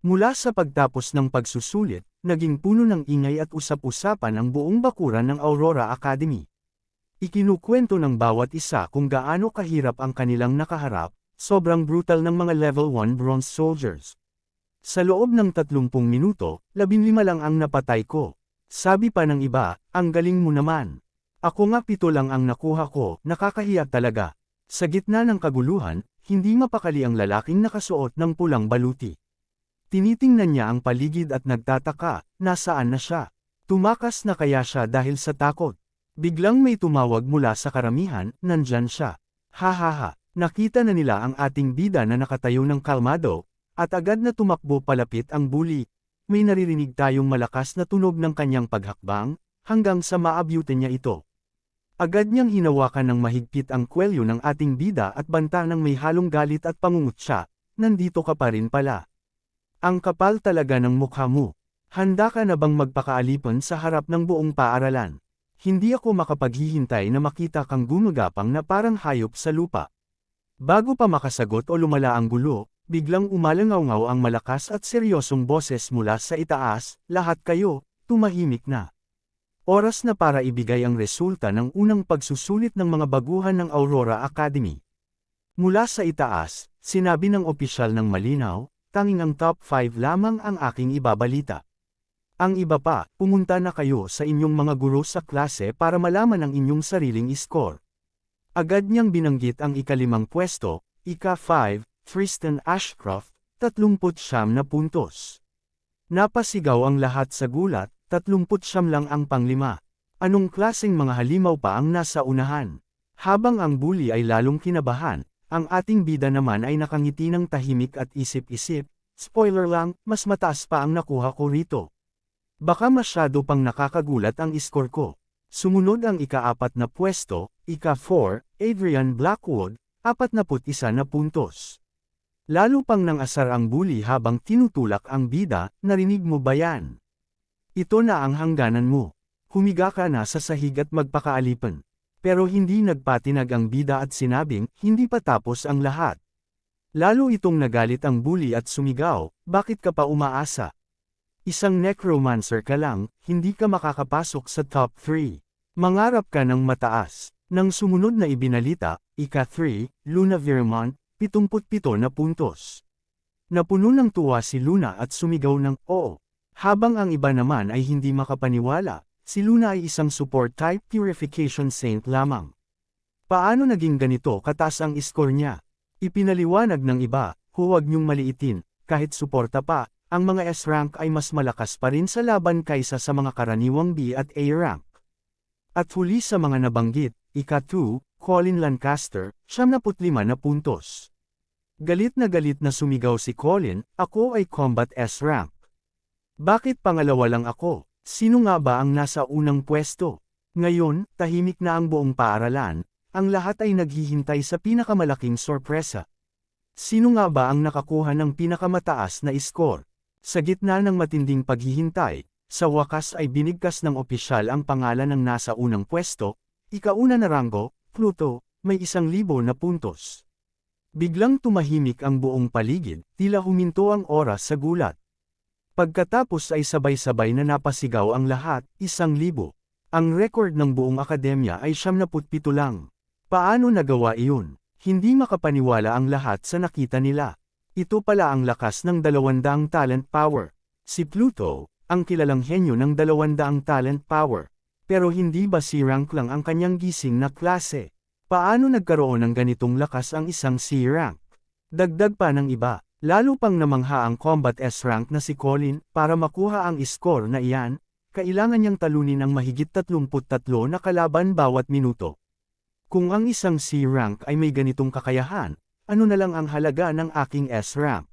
Mula sa pagtapos ng pagsusulit, naging puno ng ingay at usap-usapan ang buong bakuran ng Aurora Academy. Ikinukwento ng bawat isa kung gaano kahirap ang kanilang nakaharap, sobrang brutal ng mga level 1 bronze soldiers. Sa loob ng 30 minuto, 15 lang ang napatay ko. Sabi pa ng iba, ang galing mo naman. Ako nga 7 lang ang nakuha ko, nakakahiya talaga. Sa gitna ng kaguluhan, hindi mapakali ang lalaking nakasuot ng pulang baluti. Tinitingnan niya ang paligid at nagtataka, nasaan na siya? Tumakas na kaya siya dahil sa takot? Biglang may tumawag mula sa karamihan, nandyan siya. Hahaha, nakita na nila ang ating bida na nakatayo ng kalmado, at agad na tumakbo palapit ang bully. May naririnig tayong malakas na tunog ng kanyang paghakbang, hanggang sa maabyutin niya ito. Agad niyang hinawakan ng mahigpit ang kwelyo ng ating bida at banta ng may halong galit at pangungutya, nandito ka pa rin pala. Ang kapal talaga ng mukha mo. Handa ka na bang magpakaalipon sa harap ng buong paaralan? Hindi ako makapaghihintay na makita kang gumagapang na parang hayop sa lupa. Bago pa makasagot o lumala ang gulo, biglang umalangaw-ngaw ang malakas at seryosong boses mula sa itaas, lahat kayo, tumahimik na. Oras na para ibigay ang resulta ng unang pagsusulit ng mga baguhan ng Aurora Academy. Mula sa itaas, sinabi ng opisyal ng malinaw, tanging ang top 5 lamang ang aking ibabalita. Ang iba pa, pumunta na kayo sa inyong mga guro sa klase para malaman ang inyong sariling score. Agad niyang binanggit ang ika-5 pwesto, ika-5, Tristan Ashcroft, 39 na puntos. Napasigaw ang lahat sa gulat, 39 lang ang pang-5. Anong klaseng mga halimaw pa ang nasa unahan? Habang ang bully ay lalong kinabahan, ang ating bida naman ay nakangiti ng tahimik at isip-isip, spoiler lang, mas mataas pa ang nakuha ko rito. Baka masyado pang nakakagulat ang score ko. Sumunod ang ika-4 na pwesto, ika-4, Adrian Blackwood, 41 na puntos. Lalo pang nangasar ang bully habang tinutulak ang bida, narinig mo ba yan? Ito na ang hangganan mo. Humiga ka na sa sahig at magpakaalipan. Pero hindi nagpatinag ang bida at sinabing, hindi pa tapos ang lahat. Lalo itong nagalit ang bully at sumigaw, bakit ka pa umaasa? Isang necromancer ka lang, hindi ka makakapasok sa top 3. Mangarap ka ng mataas. Nang sumunod na ibinalita, ika-3, Luna Vermont, 77 na puntos. Napuno ng tuwa si Luna at sumigaw ng, oo. Habang ang iba naman ay hindi makapaniwala, si Luna ay isang support-type purification saint lamang. Paano naging ganito kataas ang score niya? Ipinaliwanag ng iba, huwag niyong maliitin, kahit suporta pa, ang mga S-rank ay mas malakas pa rin sa laban kaysa sa mga karaniwang B at A rank. At huli sa mga nabanggit, ika-2, Colin Lancaster, 75 na puntos. Galit na sumigaw si Colin, ako ay combat S-rank. Bakit pangalawa lang ako? Sino nga ba ang nasa unang pwesto? Ngayon, tahimik na ang buong paaralan, ang lahat ay naghihintay sa pinakamalaking sorpresa. Sino nga ba ang nakakuha ng pinakamataas na score? Sa gitna ng matinding paghihintay, sa wakas ay binigkas ng opisyal ang pangalan ng nasa unang pwesto, ika-1 na ranggo, Pluto, may 1,000 na puntos. Biglang tumahimik ang buong paligid, tila huminto ang oras sa gulat. Pagkatapos ay sabay-sabay na napasigaw ang lahat, 1,000. Ang record ng buong akademya ay 77 lang. Paano nagawa iyon? Hindi makapaniwala ang lahat sa nakita nila. Ito pala ang lakas ng 200 talent power. Si Pluto, ang kilalang henyo ng 200 talent power. Pero hindi ba si rank lang ang kanyang gising na klase? Paano nagkaroon ng ganitong lakas ang isang C-rank? Dagdag pa ng iba, lalo pang namangha ang combat S-rank na si Colin, para makuha ang score na iyan, kailangan niyang talunin ang mahigit 33 na kalaban bawat minuto. Kung ang isang C-rank ay may ganitong kakayahan, ano na lang ang halaga ng aking S-rank?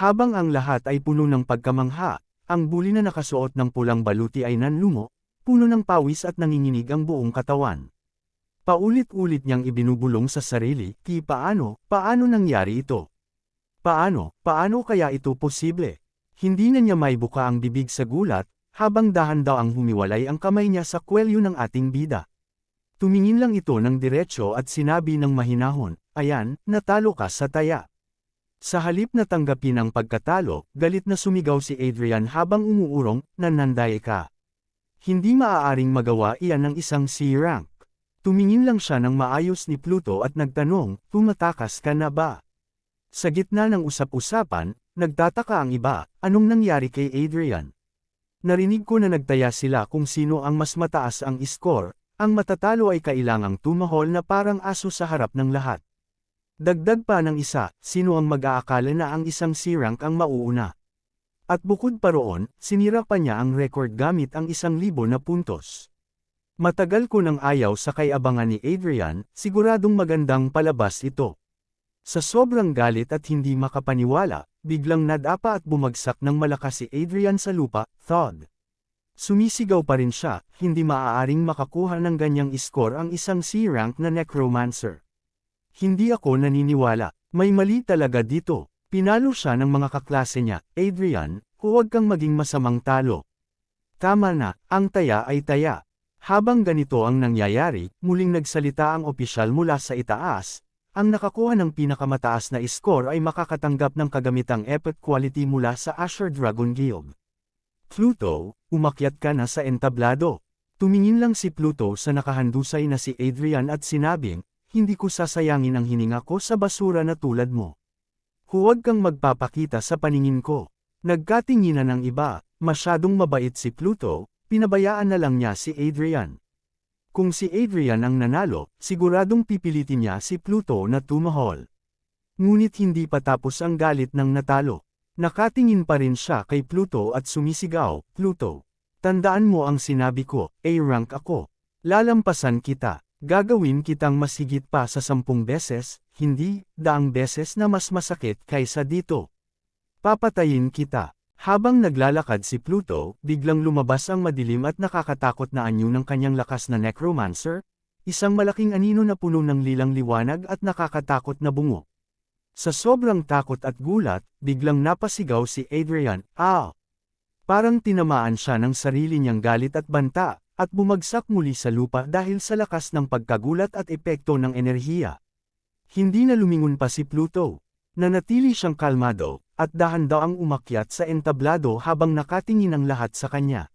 Habang ang lahat ay puno ng pagkamangha, ang bully na nakasuot ng pulang baluti ay nanlumo, puno ng pawis at nanginginig ang buong katawan. Paulit-ulit niyang ibinubulong sa sarili, paano nangyari ito? Paano kaya ito posible? Hindi na niya maibuka ang bibig sa gulat, habang dahan-daang humiwalay ang kamay niya sa kwelyo ng ating bida. Tumingin lang ito ng diretso at sinabi ng mahinahon, ayan, natalo ka sa taya. Sa halip na tanggapin ang pagkatalo, galit na sumigaw si Adrian habang umuurong, "Nananday ka. Hindi maaaring magawa iyan ng isang C-rank." Tumingin lang siya ng maayos ni Pluto at nagtanong, "Tumatakas ka na ba?" Sa gitna ng usap-usapan, nagtataka ang iba, anong nangyari kay Adrian? Narinig ko na nagtaya sila kung sino ang mas mataas ang score, ang matatalo ay kailangang tumahol na parang aso sa harap ng lahat. Dagdag pa ng isa, sino ang mag-aakala na ang isang C-rank ang mauuna? At bukod pa roon, sinira pa niya ang record gamit ang 1,000 na puntos. Matagal ko nang ayaw sa kay-abangan ni Adrian, siguradong magandang palabas ito. Sa sobrang galit at hindi makapaniwala, biglang nadapa at bumagsak ng malakas si Adrian sa lupa, thud. Sumisigaw pa rin siya, hindi maaaring makakuha ng ganyang score ang isang C-rank na necromancer. Hindi ako naniniwala, may mali talaga dito. Pinalo siya ng mga kaklase niya, "Adrian, huwag kang maging masamang talo. Tama na, ang taya ay taya." Habang ganito ang nangyayari, muling nagsalita ang opisyal mula sa itaas. Ang nakakuha ng pinakamataas na score ay makakatanggap ng kagamitang epic quality mula sa Azure Dragon Guild. "Pluto, umakyat ka na sa entablado." Tumingin lang si Pluto sa nakahandusay na si Adrian at sinabing, "Hindi ko sasayangin ang hininga ko sa basura na tulad mo. Huwag kang magpapakita sa paningin ko." Nagkatinginan ng iba, masyadong mabait si Pluto, pinabayaan na lang niya si Adrian. Kung si Adrian ang nanalo, siguradong pipilitin niya si Pluto na tumahol. Ngunit hindi pa tapos ang galit ng natalo. Nakatingin pa rin siya kay Pluto at sumisigaw, "Pluto, tandaan mo ang sinabi ko, A-rank ako. Lalampasan kita. Gagawin kitang mas higit pa sa 10 beses, hindi, 10 beses na mas masakit kaysa dito. Papatayin kita." Habang naglalakad si Pluto, biglang lumabas ang madilim at nakakatakot na anyo ng kanyang lakas na necromancer, isang malaking anino na puno ng lilang liwanag at nakakatakot na bungo. Sa sobrang takot at gulat, biglang napasigaw si Adrian, "Ah!" Parang tinamaan siya ng sarili niyang galit at banta, at bumagsak muli sa lupa dahil sa lakas ng pagkagulat at epekto ng enerhiya. Hindi na lumingon pa si Pluto. Nanatili siyang kalmado, at dahan-daang umakyat sa entablado habang nakatingin ang lahat sa kanya.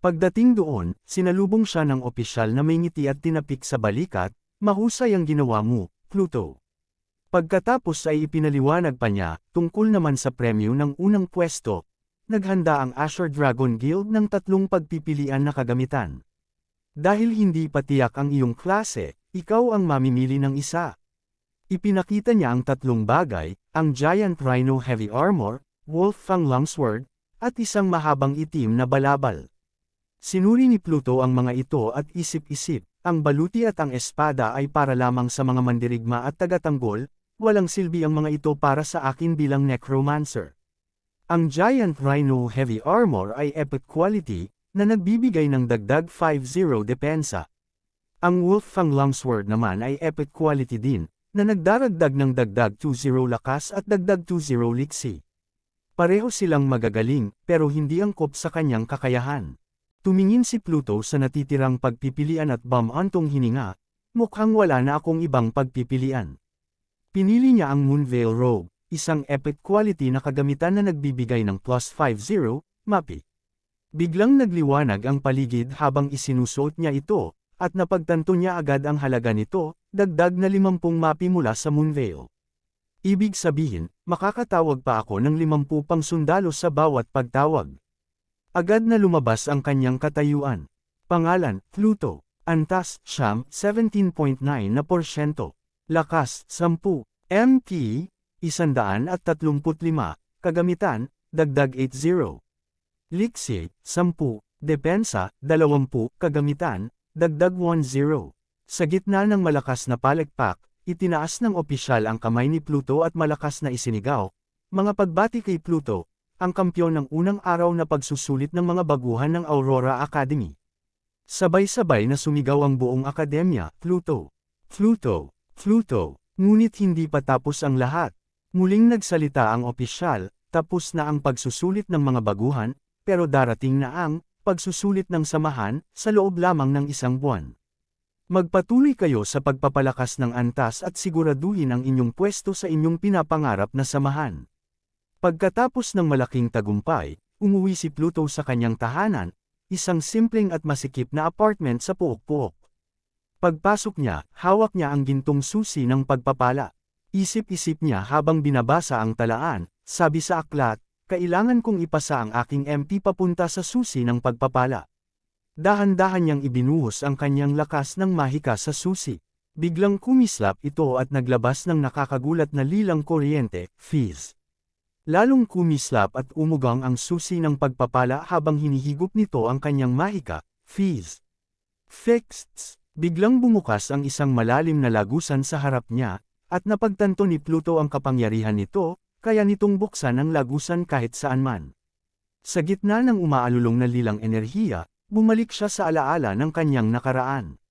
Pagdating doon, sinalubong siya ng opisyal na may ngiti at tinapik sa balikat, "Mahusay ang ginawa mo, Pluto." Pagkatapos ay ipinaliwanag pa niya, tungkol naman sa premyo ng unang pwesto, naghanda ang Azure Dragon Guild ng 3 pagpipilian na kagamitan. Dahil hindi pa tiyak ang iyong klase, ikaw ang mamimili ng isa. Ipinakita niya ang 3 bagay, ang Giant Rhino Heavy Armor, Wolf Fang Longsword, at isang mahabang itim na balabal. Sinuri ni Pluto ang mga ito at isip-isip, ang baluti at ang espada ay para lamang sa mga mandirigma at tagatanggol, walang silbi ang mga ito para sa akin bilang necromancer. Ang Giant Rhino Heavy Armor ay epic quality, na nagbibigay ng dagdag 5-0 depensa. Ang Wolf Fang Longsword naman ay epic quality din, na nagdaragdag ng dagdag 2-0 lakas at dagdag 2-0 liksi. Pareho silang magagaling, pero hindi angkop sa kanyang kakayahan. Tumingin si Pluto sa natitirang pagpipilian at bumantong hininga, "Mukhang wala na akong ibang pagpipilian." Pinili niya ang Moonveil Robe, isang epic quality na kagamitan na nagbibigay ng plus 5-0, MAPI. Biglang nagliwanag ang paligid habang isinusuot niya ito, at napagtanto niya agad ang halaga nito, dagdag na 50 MAPI mula sa Moonveil. Ibig sabihin, makakatawag pa ako ng 50 pang sundalo sa bawat pagtawag. Agad na lumabas ang kanyang katayuan. Pangalan, Pluto. Antas, siyam, 17.9%. Lakas, 10. MP, 135. Kagamitan, dagdag 80. Liksi, 10. Depensa, 20. Kagamitan, dagdag 10. Sa gitna ng malakas na palakpak, itinaas ng opisyal ang kamay ni Pluto at malakas na isinigaw, "Mga pagbati kay Pluto, ang kampyon ng unang araw na pagsusulit ng mga baguhan ng Aurora Academy." Sabay-sabay na sumigaw ang buong akademya, "Pluto! Pluto! Pluto!" Ngunit hindi pa tapos ang lahat. Muling nagsalita ang opisyal, "Tapos na ang pagsusulit ng mga baguhan, pero darating na ang pagsusulit ng samahan, sa loob lamang ng 1 buwan. Magpatuloy kayo sa pagpapalakas ng antas at siguraduhin ang inyong pwesto sa inyong pinapangarap na samahan. Pagkatapos ng malaking tagumpay, umuwi si Pluto sa kanyang tahanan, isang simpleng at masikip na apartment sa Pook-Pook. Pagpasok niya, hawak niya ang gintong susi ng pagpapala. Isip-isip niya habang binabasa ang talaan, sabi sa aklat, kailangan kong ipasa ang aking MP papunta sa susi ng pagpapala. Dahan-dahan niyang ibinuhos ang kanyang lakas ng mahika sa susi. Biglang kumislap ito at naglabas ng nakakagulat na lilang kuryente, fizz. Lalong kumislap at umugang ang susi ng pagpapala habang hinihigop nito ang kanyang mahika, fizz. Fixed. Biglang bumukas ang isang malalim na lagusan sa harap niya, at napagtanto ni Pluto ang kapangyarihan nito, kaya nitong buksan ang lagusan kahit saan man. Sa gitna ng umaalulong na lilang enerhiya, bumalik siya sa alaala ng kanyang nakaraan.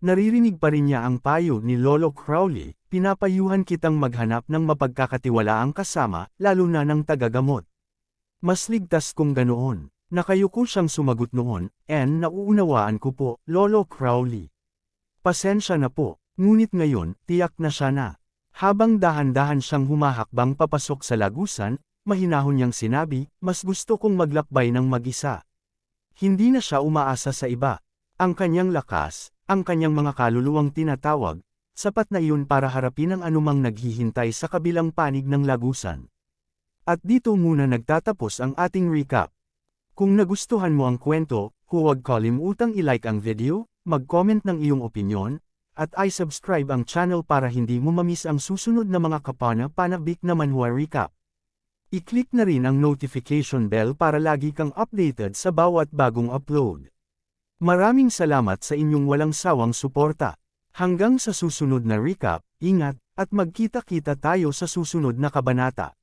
Naririnig pa rin niya ang payo ni Lolo Crowley, pinapayuhan kitang maghanap ng mapagkakatiwalaang kasama, lalo na ng tagagamot. Mas ligtas kung ganoon. Nakayuko siyang sumagot noon, nauunawaan ko po, Lolo Crowley. Pasensya na po, ngunit ngayon, tiyak na siya na. Habang dahan-dahan siyang humahakbang papasok sa lagusan, mahinahon niyang sinabi, mas gusto kong maglakbay ng mag-isa. Hindi na siya umaasa sa iba. Ang kanyang lakas, ang kanyang mga kaluluwang tinatawag, sapat na iyon para harapin ang anumang naghihintay sa kabilang panig ng lagusan. At dito muna nagtatapos ang ating recap. Kung nagustuhan mo ang kwento, huwag kalimutang i-like ang video, mag-comment ng iyong opinyon, at i-subscribe ang channel para hindi mo mamiss ang susunod na mga kapana-panabik na manhwa recap. I-click na rin ang notification bell para lagi kang updated sa bawat bagong upload. Maraming salamat sa inyong walang sawang suporta. Hanggang sa susunod na recap, ingat, at magkita-kita tayo sa susunod na kabanata.